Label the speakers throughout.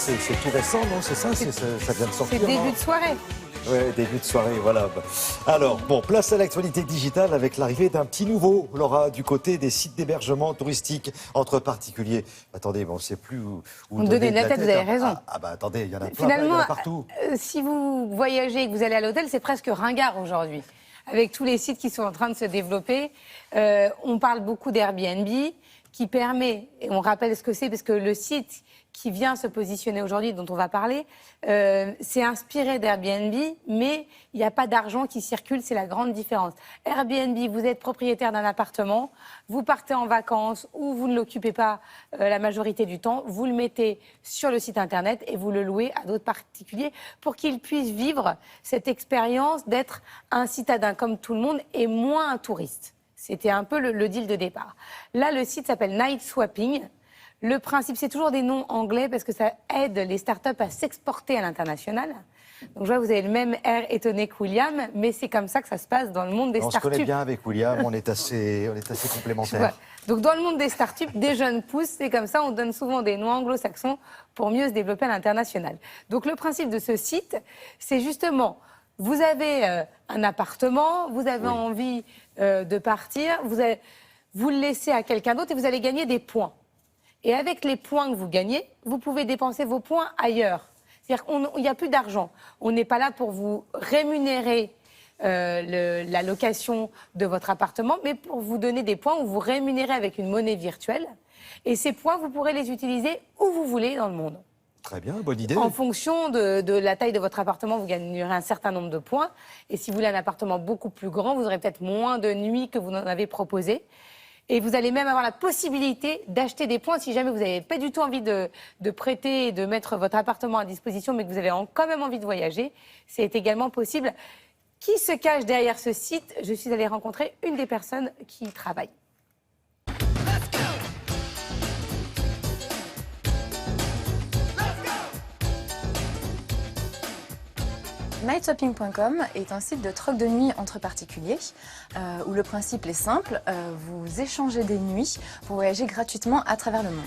Speaker 1: c'est tout récent, non? C'est ça, ça vient de sortir.
Speaker 2: C'est début de soirée.
Speaker 1: Oui, début de soirée, voilà. Alors, bon, place à l'actualité digitale avec l'arrivée d'un petit nouveau, Laura, du côté des sites d'hébergement touristique entre particuliers. Attendez, bon, on ne sait plus où
Speaker 2: On donnait de la tête, vous avez raison.
Speaker 1: Bah attendez, il y en a plein,
Speaker 2: Finalement,
Speaker 1: il y en a partout.
Speaker 2: Si vous voyagez et que vous allez à l'hôtel, c'est presque ringard aujourd'hui. Avec tous les sites qui sont en train de se développer, on parle beaucoup d'Airbnb qui permet, et on rappelle ce que c'est, parce que le site qui vient se positionner aujourd'hui, dont on va parler, c'est inspiré d'Airbnb, mais il n'y a pas d'argent qui circule, c'est la grande différence. Airbnb, vous êtes propriétaire d'un appartement, vous partez en vacances ou vous ne l'occupez pas la majorité du temps, vous le mettez sur le site internet et vous le louez à d'autres particuliers pour qu'ils puissent vivre cette expérience d'être un citadin comme tout le monde et moins un touriste. C'était un peu le deal de départ. Là, le site s'appelle Night Swapping. Le principe, c'est toujours des noms anglais parce que ça aide les startups à s'exporter à l'international. Donc, je vois, vous avez le même air étonné que William, mais c'est comme ça que ça se passe dans le monde des startups.
Speaker 1: On se connaît bien avec William, on est assez complémentaires.
Speaker 2: Donc, dans le monde des startups, des jeunes pousses, c'est comme ça, on donne souvent des noms anglo-saxons pour mieux se développer à l'international. Donc, le principe de ce site, c'est justement, vous avez un appartement, vous avez envie de partir, vous le laissez à quelqu'un d'autre et vous allez gagner des points. Et avec les points que vous gagnez, vous pouvez dépenser vos points ailleurs. C'est-à-dire qu'il n'y a plus d'argent. On n'est pas là pour vous rémunérer la location de votre appartement, mais pour vous donner des points où vous rémunérez avec une monnaie virtuelle. Et ces points, vous pourrez les utiliser où vous voulez dans le monde.
Speaker 1: Très bien, bonne idée.
Speaker 2: En fonction de la taille de votre appartement, vous gagnerez un certain nombre de points. Et si vous voulez un appartement beaucoup plus grand, vous aurez peut-être moins de nuits que vous n'en avez proposé. Et vous allez même avoir la possibilité d'acheter des points si jamais vous n'avez pas du tout envie de prêter et de mettre votre appartement à disposition, mais que vous avez quand même envie de voyager. C'est également possible. Qui se cache derrière ce site? Je suis allée rencontrer une des personnes qui y travaille.
Speaker 3: Nightswapping.com est un site de troc de nuit entre particuliers où le principe est simple, vous échangez des nuits pour voyager gratuitement à travers le monde.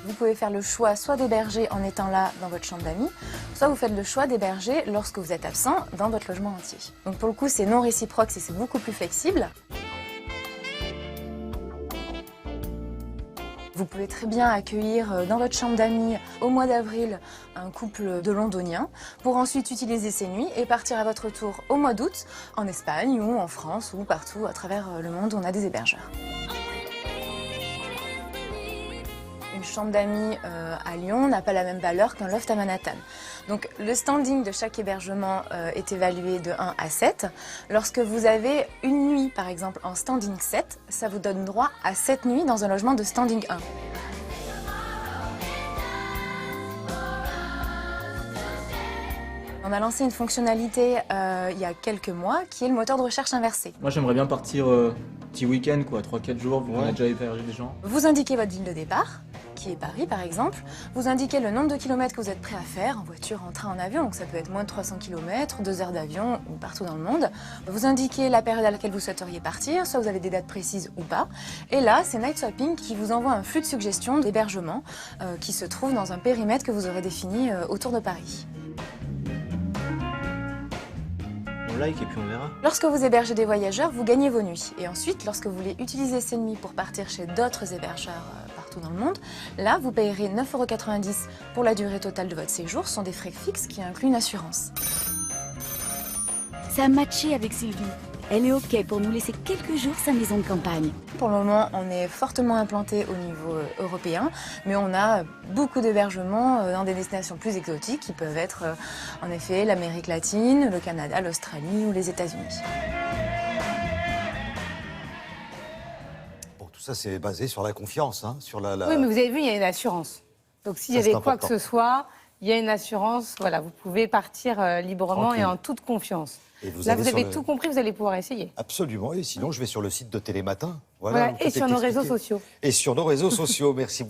Speaker 3: Vous pouvez faire le choix soit d'héberger en étant là dans votre chambre d'amis, soit vous faites le choix d'héberger lorsque vous êtes absent dans votre logement entier. Donc pour le coup c'est non réciproque et c'est beaucoup plus flexible. Vous pouvez très bien accueillir dans votre chambre d'amis au mois d'avril un couple de londoniens pour ensuite utiliser ces nuits et partir à votre tour au mois d'août en Espagne ou en France ou partout à travers le monde où on a des hébergeurs. Une chambre d'amis à Lyon n'a pas la même valeur qu'un loft à Manhattan. Donc le standing de chaque hébergement est évalué de 1 à 7. Lorsque vous avez une nuit par exemple en standing 7, ça vous donne droit à 7 nuits dans un logement de standing 1. On a lancé une fonctionnalité il y a quelques mois qui est le moteur de recherche inversé.
Speaker 4: Moi j'aimerais bien partir petit week-end, quoi, 3-4 jours, vu qu'on a déjà hébergé des gens.
Speaker 3: Vous indiquez votre ville de départ, qui est Paris par exemple. Vous indiquez le nombre de kilomètres que vous êtes prêt à faire, en voiture, en train, en avion. Donc ça peut être moins de 300 km, 2 heures d'avion ou partout dans le monde. Vous indiquez la période à laquelle vous souhaiteriez partir, soit vous avez des dates précises ou pas. Et là, c'est Night Swapping qui vous envoie un flux de suggestions d'hébergement qui se trouve dans un périmètre que vous aurez défini autour de Paris.
Speaker 4: On like et puis on verra.
Speaker 3: Lorsque vous hébergez des voyageurs, vous gagnez vos nuits. Et ensuite, lorsque vous voulez utiliser ces nuits pour partir chez d'autres hébergeurs partout dans le monde, là, vous payerez 9,90 € pour la durée totale de votre séjour. Ce sont des frais fixes qui incluent une assurance.
Speaker 5: Ça a matché avec Sylvie. Elle est OK pour nous laisser quelques jours sa maison de campagne.
Speaker 3: Pour le moment, on est fortement implanté au niveau européen, mais on a beaucoup d'hébergements dans des destinations plus exotiques qui peuvent être en effet l'Amérique latine, le Canada, l'Australie ou les États-Unis.
Speaker 1: Bon, tout ça, c'est basé sur la confiance, hein, sur la...
Speaker 2: Oui, mais vous avez vu, il y a une assurance. Donc s'il y avait quoi que ce soit, il y a une assurance. Voilà, vous pouvez partir librement et en toute confiance.
Speaker 1: Et
Speaker 2: là, vous avez tout compris, vous allez pouvoir essayer.
Speaker 1: Absolument, et sinon je vais sur le site de Télématin. Voilà,
Speaker 2: et sur nos réseaux sociaux.
Speaker 1: Et sur nos réseaux sociaux, merci beaucoup.